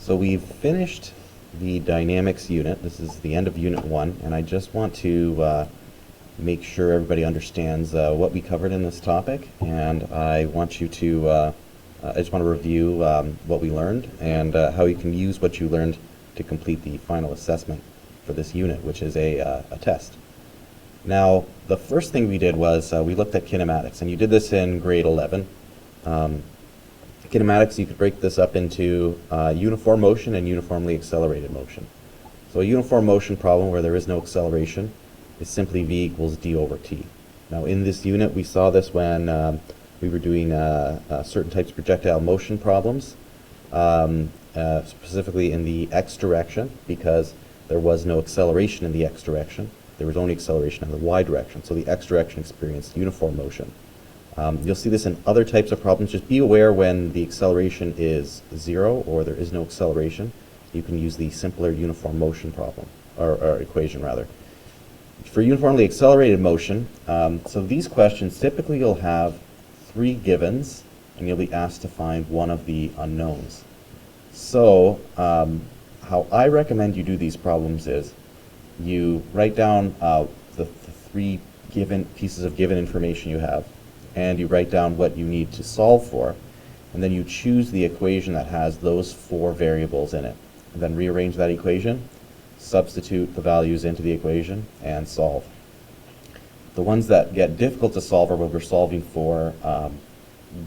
So we've finished the dynamics unit. This is the end of Unit 1, and I just want to make sure everybody understands what we covered in this topic, and I want you to, I just want to review what we learned and how you can use what you learned to complete the final assessment for this unit, which is a test. Now, the first thing we did was we looked at kinematics, and you did this in grade 11. Kinematics, you could break this up into uniform motion and uniformly accelerated motion. So a uniform motion problem where there is no acceleration is simply v equals d over t. Now in this unit we saw this when we were doing certain types of projectile motion problems, specifically in the x direction, because there was no acceleration in the x direction. There was only acceleration in the y direction, so the x direction experienced uniform motion. You'll see this in other types of problems. Just be aware when the acceleration is 0 or there is no acceleration, you can use the simpler uniform motion problem, or equation rather. For uniformly accelerated motion, so these questions, typically you'll have 3 givens and you'll be asked to find one of the unknowns. So how I recommend you do these problems is you write down the 3 given pieces of given information you have, and you write down what you need to solve for, and then you choose the equation that has those 4 variables in it, and then rearrange that equation, substitute the values into the equation, and solve. The ones that get difficult to solve are when we're solving for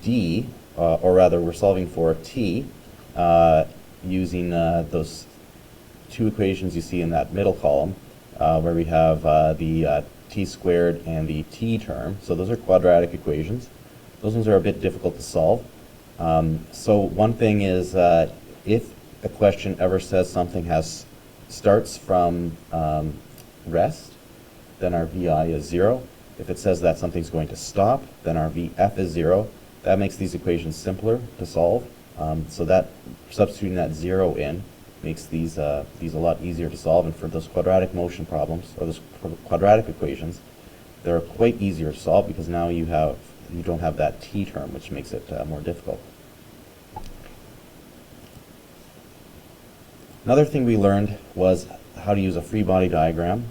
d, or rather we're solving for t, using those 2 equations you see in that middle column, where we have the t squared and the t term. So those are quadratic equations. Those ones are a bit difficult to solve. So one thing is, if a question ever says something starts from rest, then our VI is 0. If it says that something's going to stop, then our VF is 0. That makes these equations simpler to solve. So that substituting that 0 in makes these a lot easier to solve. And for those quadratic motion problems, or those quadratic equations, they're quite easier to solve because now you don't have that t term, which makes it more difficult. Another thing we learned was how to use a free body diagram,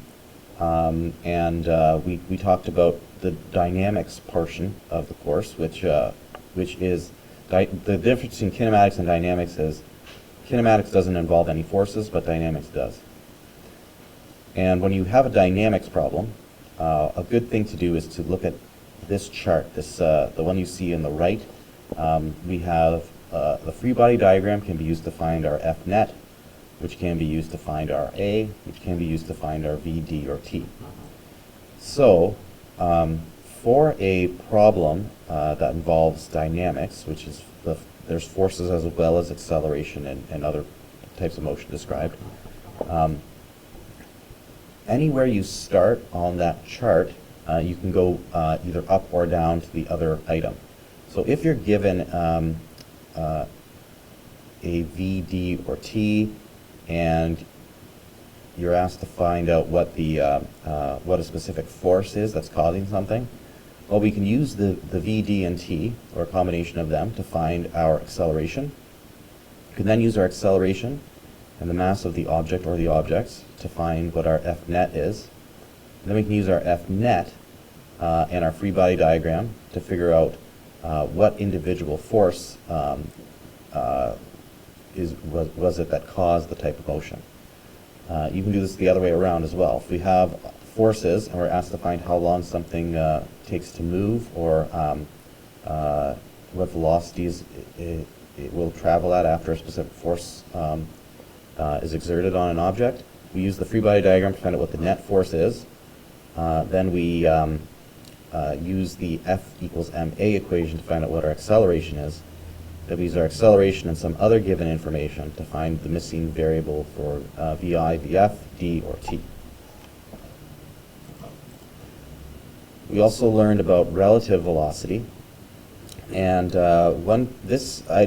and we talked about the dynamics portion of the course, which is the difference in kinematics and dynamics is kinematics doesn't involve any forces, but dynamics does. And when you have a dynamics problem, a good thing to do is to look at this chart, the one you see in the right. We have the free body diagram can be used to find our F net, which can be used to find our A, which can be used to find our V, D, or T. So for a problem that involves dynamics, which is there's forces as well as acceleration and other types of motion described. Anywhere you start on that chart, you can go either up or down to the other item. So if you're given a V, D, or T, and you're asked to find out what what a specific force is that's causing something, well, we can use the V, D, and T, or a combination of them, to find our acceleration. We can then use our acceleration and the mass of the object or the objects to find what our F net is. And then we can use our F net and our free body diagram to figure out what individual force was it that caused the type of motion. You can do this the other way around as well. If we have forces and we're asked to find how long something takes to move, or what velocities it will travel at after a specific force is exerted on an object, we use the free body diagram to find out what the net force is. Then we use the F equals ma equation to find out what our acceleration is. Then we use our acceleration and some other given information to find the missing variable for VI, VF, D, or T. We also learned about relative velocity, and I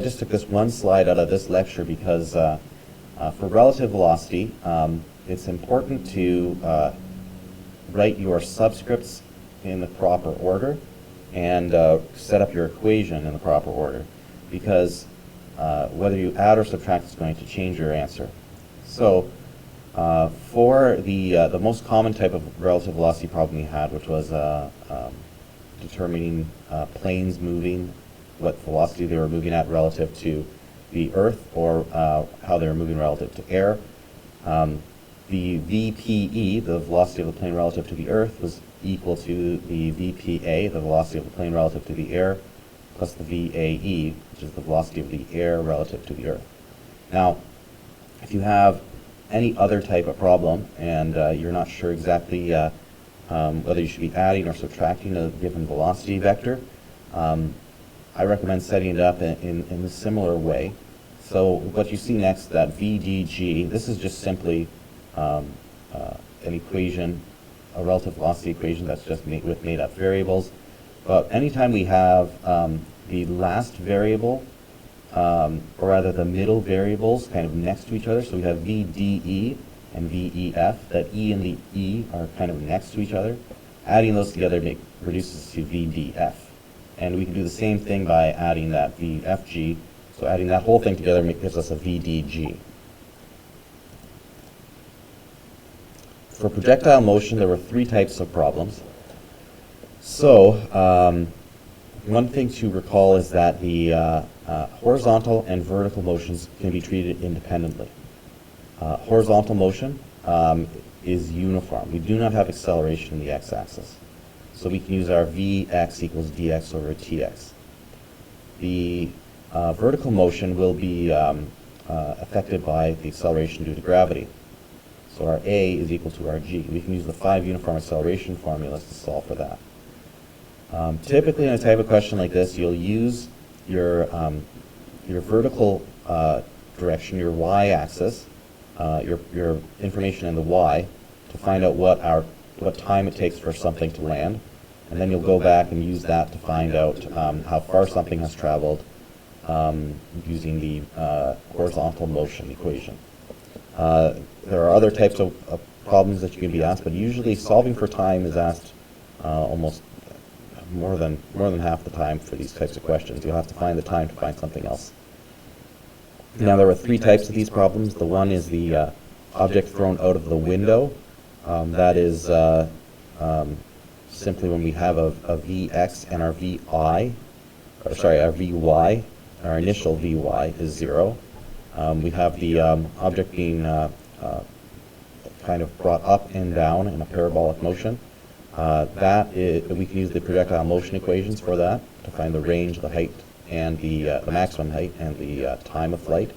just took this one slide out of this lecture because for relative velocity, it's important to write your subscripts in the proper order and set up your equation in the proper order, because whether you add or subtract is going to change your answer. So for the most common type of relative velocity problem we had, which was determining planes moving, what velocity they were moving at relative to the Earth, or how they were moving relative to air. The VPE, the velocity of the plane relative to the Earth, was equal to the VPA, the velocity of the plane relative to the air, plus the VAE, which is the velocity of the air relative to the Earth. Now, if you have any other type of problem and you're not sure exactly whether you should be adding or subtracting a given velocity vector, I recommend setting it up in a similar way. So what you see next, that VDG, this is just simply an equation, a relative velocity equation that's just made up variables. But anytime we have the last variable, or rather the middle variables kind of next to each other, so we have VDE and VEF, that E and the E are kind of next to each other. Adding those together reduces to VDF. And we can do the same thing by adding that VFG. So adding that whole thing together gives us a VDG. For projectile motion, there were three types of problems. So one thing to recall is that the horizontal and vertical motions can be treated independently. Horizontal motion is uniform. We do not have acceleration in the x-axis. So we can use our Vx equals dx over tx. The vertical motion will be affected by the acceleration due to gravity. So our a is equal to our g. We can use the 5 uniform acceleration formulas to solve for that. Typically in a type of question like this, you'll use your vertical direction, your y-axis, your information in the y, to find out what time it takes for something to land, and then you'll go back and use that to find out how far something has traveled using the horizontal motion equation. There are other types of problems that you can be asked, but usually solving for time is asked almost more than half the time for these types of questions. You'll have to find the time to find something else. Now, there are three types of these problems. The one is the object thrown out of the window. That is simply when we have a Vx and our Vi, or sorry, our Vy, our initial Vy is 0. We have the object being kind of brought up and down in a parabolic motion. We can use the projectile motion equations for that to find the range, the height, and the maximum height and the time of flight.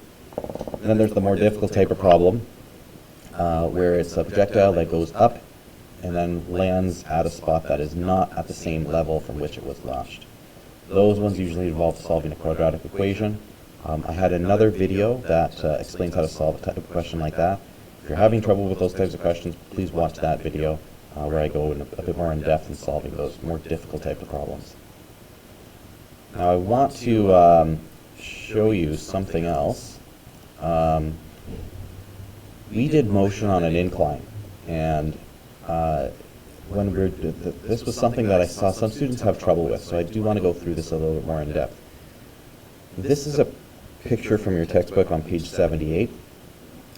And then there's the more difficult type of problem where it's a projectile that goes up and then lands at a spot that is not at the same level from which it was launched. Those ones usually involve solving a quadratic equation. I had another video that explains how to solve a type of question like that. If you're having trouble with those types of questions, please watch that video where I go in a bit more in depth in solving those more difficult type of problems. Now I want to show you something else. We did motion on an incline, and when we were, this was something that I saw some students have trouble with, so I do want to go through this a little bit more in depth. This is a picture from your textbook on page 78,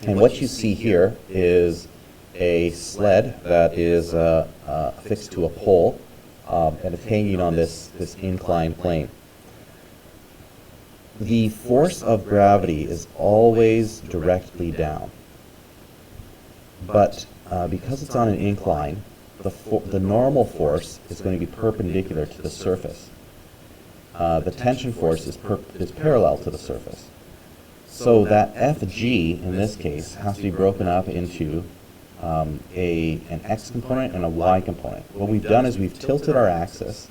and what you see here is a sled that is affixed to a pole and it's hanging on this inclined plane. The force of gravity is always directly down, but because it's on an incline, the normal force is going to be perpendicular to the surface. The tension force is parallel to the surface. So that Fg, in this case, has to be broken up into an x component and a y component. What we've done is we've tilted our axis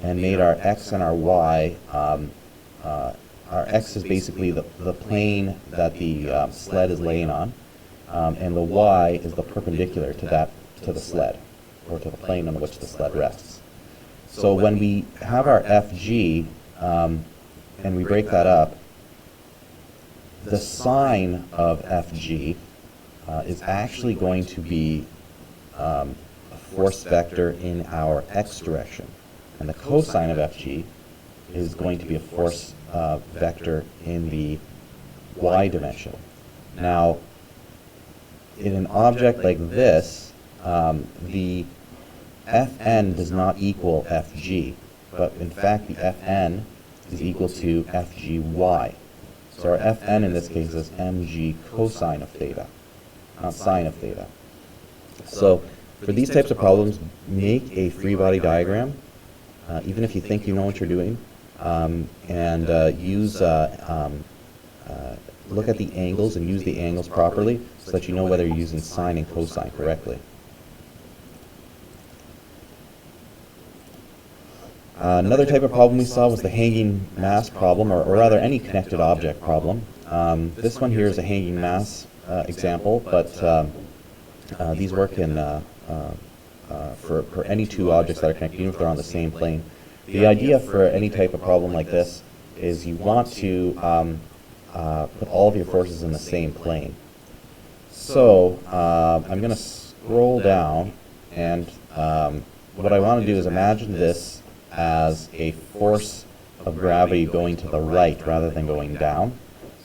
and made our x and our y, our x is basically the plane that the sled is laying on, and the y is the perpendicular to the sled, or to the plane on which the sled rests. So when we have our Fg and we break that up, the sign of Fg is actually going to be a force vector in our x direction, and the cosine of Fg is going to be a force vector in the y dimension. Now, in an object like this, the Fn does not equal Fg, but in fact the Fn is equal to Fgy. So our Fn in this case is mg cosine of theta, not sine of theta. So for these types of problems, make a free body diagram, even if you think you know what you're doing, and look at the angles and use the angles properly so that you know whether you're using sine and cosine correctly. Another type of problem we saw was the hanging mass problem, or rather any connected object problem. This one here is a hanging mass example, but these work in for any two objects that are connected, even if they're on the same plane. The idea for any type of problem like this is you want to put all of your forces in the same plane. So I'm going to scroll down, and what I want to do is imagine this as a force of gravity going to the right rather than going down,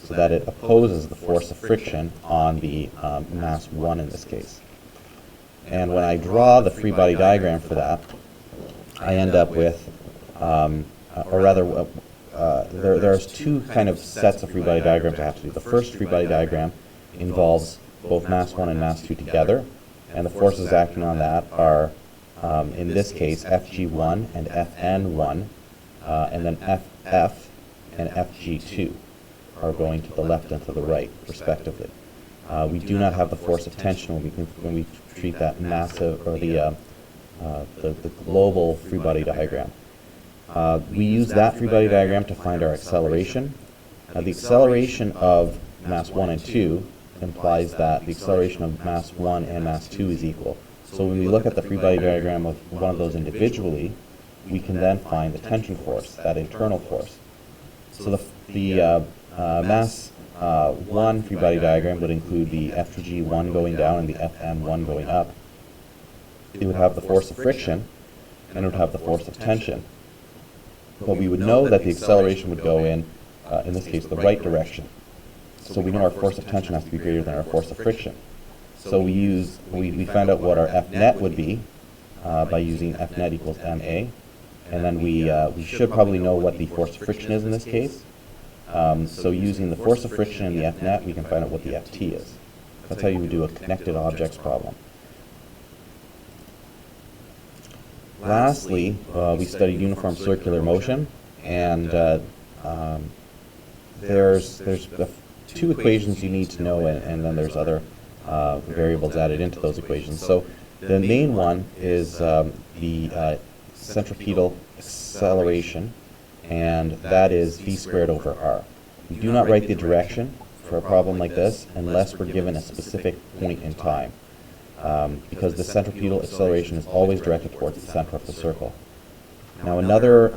so that it opposes the force of friction on the mass 1 in this case. And when I draw the free body diagram for that, I end up with, there's two kind of sets of free body diagrams I have to do. The first free body diagram involves both mass 1 and mass 2 together, and the forces acting on that are, in this case, Fg1 and Fn1, and then Ff and Fg2 are going to the left and to the right, respectively. We do not have the force of tension when we treat that massive, or the global free body diagram. We use that free body diagram to find our acceleration. The acceleration of mass 1 and 2 implies that the acceleration of mass 1 and mass 2 is equal. So when we look at the free body diagram of one of those individually, we can then find the tension force, that internal force. So the mass 1 free body diagram would include the Fg1 going down and the Fm1 going up. It would have the force of friction, and it would have the force of tension. But we would know that the acceleration would go in this case, the right direction. So we know our force of tension has to be greater than our force of friction. So we found out what our F net would be by using F net equals ma, and then we should probably know what the force of friction is in this case. So using the force of friction and the F net, we can find out what the Ft is. That's how you would do a connected objects problem. Lastly, we studied uniform circular motion, and there's two equations you need to know, and then there's other variables added into those equations. So the main one is the centripetal acceleration, and that is v squared over r. We do not write the direction for a problem like this unless we're given a specific point in time, because the centripetal acceleration is always directed towards the center of the circle. Now another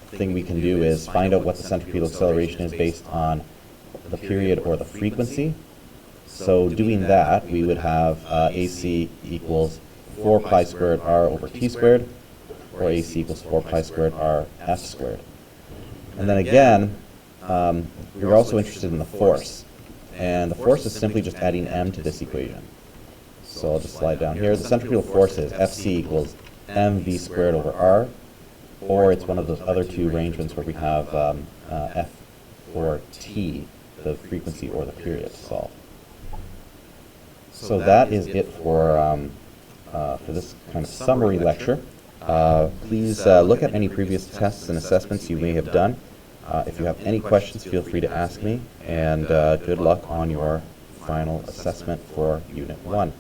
thing we can do is find out what the centripetal acceleration is based on the period or the frequency. So doing that, we would have AC equals 4 pi squared r over t squared, or AC equals 4 pi squared r f squared. And then again, we're also interested in the force. And the force is simply just adding m to this equation. So I'll just slide down here. The centripetal force is Fc equals mv squared over r, or it's one of those other two arrangements where we have f or t, the frequency or the period, to solve. So that is it for this kind of summary lecture. Please look at any previous tests and assessments you may have done. If you have any questions, feel free to ask me, and good luck on your final assessment for Unit 1.